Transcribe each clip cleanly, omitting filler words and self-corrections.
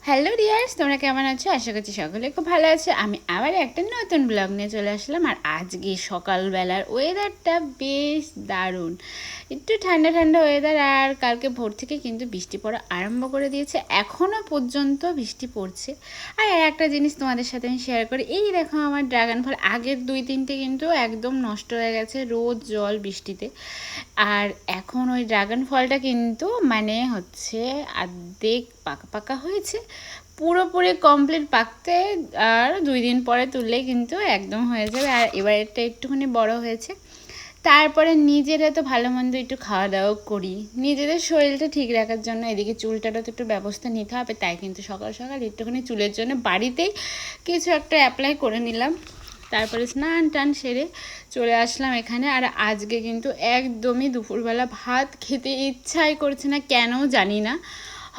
Hello dears, তোমরা কেমন আছো? আশা করছি সকলে খুব ভালো আছে। আমি আবার একটা নতুন ব্লগ নিয়ে চলে আসলাম। আর আজকে সকালবেলার ওয়েদারটা বেশ দারুণ, একটু ঠান্ডা ঠান্ডা ওয়েদার। আর কালকে ভোর থেকে কিন্তু বৃষ্টি পড়া আরম্ভ করে দিয়েছে, এখনও পর্যন্ত বৃষ্টি পড়ছে। আর একটা জিনিস তোমাদের সাথে আমি শেয়ার করি, এই দেখো আমার ড্রাগন ফল আগের 2-3টে কিন্তু একদম নষ্ট হয়ে গেছে রোদ জল বৃষ্টিতে। আর এখন ওই ড্রাগন ফলটা কিন্তু মানে হচ্ছে অর্ধেক পাকা পাকা হয়েছে, পুরোপুরি কমপ্লিট পাকতে আর 2 দিন পরে তুললেই কিন্তু একদম হয়ে যাবে। আর এবার এটা একটুখানি বড় হয়েছে, তারপরে নিজেরা তো ভালো মন্দ একটু খাওয়া দাওয়া করি, নিজেদের শরীরটা ঠিক রাখার জন্য। এদিকে চুলটারও তো একটু ব্যবস্থা নিতে হবে, তাই কিন্তু সকাল সকাল একটুখানি চুলের জন্য বাড়িতেই কিছু একটা অ্যাপ্লাই করে নিলাম। তারপরে স্নান টান সেরে চলে আসলাম এখানে। আর আজকে কিন্তু একদমই দুপুরবেলা ভাত খেতে ইচ্ছাই করছে না, কেন জানি না,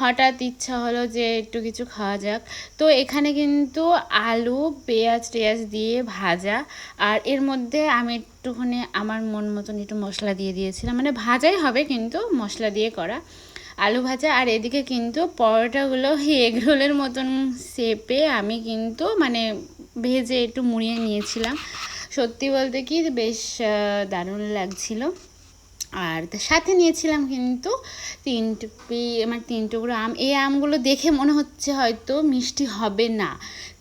হঠাৎ ইচ্ছা হলো যে একটু কিছু খাওয়া যাক। তো এখানে কিন্তু আলু পেঁয়াজ টেয়াজ দিয়ে ভাজা, আর এর মধ্যে আমি একটুখানি আমার মন মতন একটু মশলা দিয়ে দিয়েছিলাম, মানে ভাজাই হবে কিন্তু মশলা দিয়ে করা আলু ভাজা। আর এদিকে কিন্তু পরোটাগুলো এগ রোলের মতন শেপে আমি কিন্তু মানে ভেজে একটু মুড়িয়ে নিয়েছিলাম। সত্যি বলতে কি বেশ দারুণ লাগছিল। আর তার সাথে নিয়েছিলাম কিন্তু 3 টুকরো আম। এই আমগুলো দেখে মনে হচ্ছে হয়তো মিষ্টি হবে না,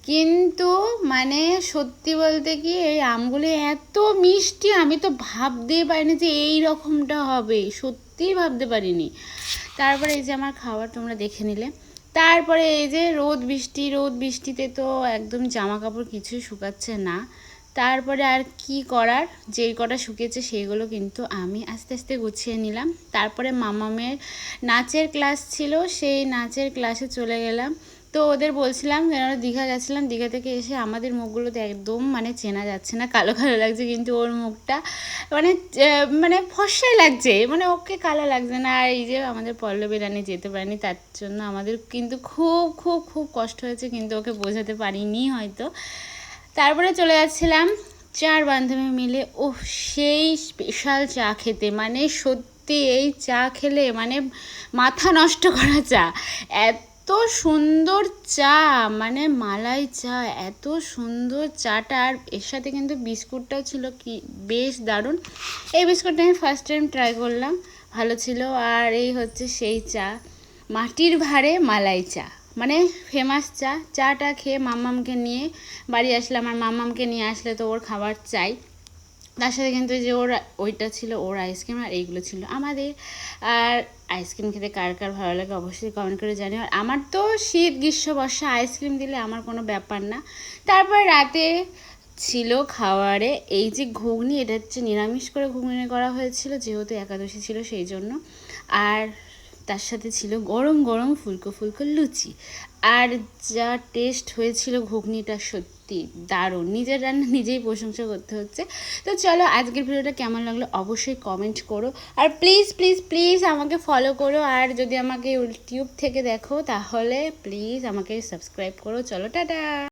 কিন্তু মানে সত্যি বলতে কি এই আমগুলো এত মিষ্টি, আমি তো ভাবতেই পারিনি যে এই রকমটা হবে, সত্যিই ভাবতে পারিনি। তারপরে এই যে আমার খাবার তোমরা দেখে নিলে। তারপরে এই যে রোদ বৃষ্টিতে তো একদম জামা কাপড় কিছুই শুকাচ্ছে না। তারপরে আর কি করার, যেই কটা শুকিয়েছে সেইগুলো কিন্তু আমি আস্তে আস্তে গুছিয়ে নিলাম। তারপরে মামামের নাচের ক্লাস ছিল, সেই নাচের ক্লাসে চলে গেলাম। তো ওদের বলছিলাম, কেন দীঘা গেছিলাম, দীঘা থেকে এসে আমাদের মুখগুলোতে একদম মানে চেনা যাচ্ছে না, কালো কালো লাগছে, কিন্তু ওর মুখটা মানে মানে ফর্সাই লাগছে, মানে ওকে কালো লাগছে না। আর এই যে আমাদের পল্লবী রানী যেতে পারেনি, তার জন্য আমাদের কিন্তু খুব খুব খুব কষ্ট হয়েছে, কিন্তু ওকে বোঝাতে পারিনি হয়তো। তারপরে চলে যাচ্ছিলাম 4 বান্ধবী মিলে ও সেই স্পেশাল চা খেতে, মানে সত্যি এই চা খেলে মানে মাথা নষ্ট করা চা, এত সুন্দর চা, মানে মালাই চা, এত সুন্দর চাটা। আর এর সাথে কিন্তু বিস্কুটটাও ছিল কি বেশ দারুণ। এই বিস্কুটটা আমি ফার্স্ট টাইম ট্রাই করলাম, ভালো ছিল। আর এই হচ্ছে সেই চা, মাটির ভাঁড়ে মালাই চা, মানে ফেমাস চা। চাটা খেয়ে মাম্মামকে নিয়ে বাড়ি আসলাম। আর মাম্মামকে নিয়ে আসলে তো ওর খাবার চাই, তার সাথে কিন্তু যে ওর ওইটা ছিল ওর আইসক্রিম, আর এইগুলো ছিল আমাদের। আর আইসক্রিম খেতে কার কার ভালো লাগে অবশ্যই কমেন্ট করে জানিও। আর আমার তো শীত গ্রীষ্ম বর্ষা আইসক্রিম দিলে আমার কোনো ব্যাপার না। তারপর রাতে ছিল খাবারে এই যে ঘুগনি, এটা হচ্ছে নিরামিষ করে ঘুগনি করা হয়েছিল, যেহেতু একাদশী ছিল সেই জন্য। আর তার সাথে ছিল গরম গরম ফুলকো ফুলকো লুচি। আর যা টেস্ট হয়েছিল ঘুগনিটা, সত্যি দারুণ, নিজের রান্না নিজেই প্রশংসা করতে হচ্ছে। তো চলো আজকের ভিডিওটা কেমন লাগলো অবশ্যই কমেন্ট করো, আর প্লিজ প্লিজ প্লিজ আমাকে ফলো করো। আর যদি আমাকে ইউটিউব থেকে দেখো তাহলে প্লিজ আমাকে সাবস্ক্রাইব করো। চলো টাটা।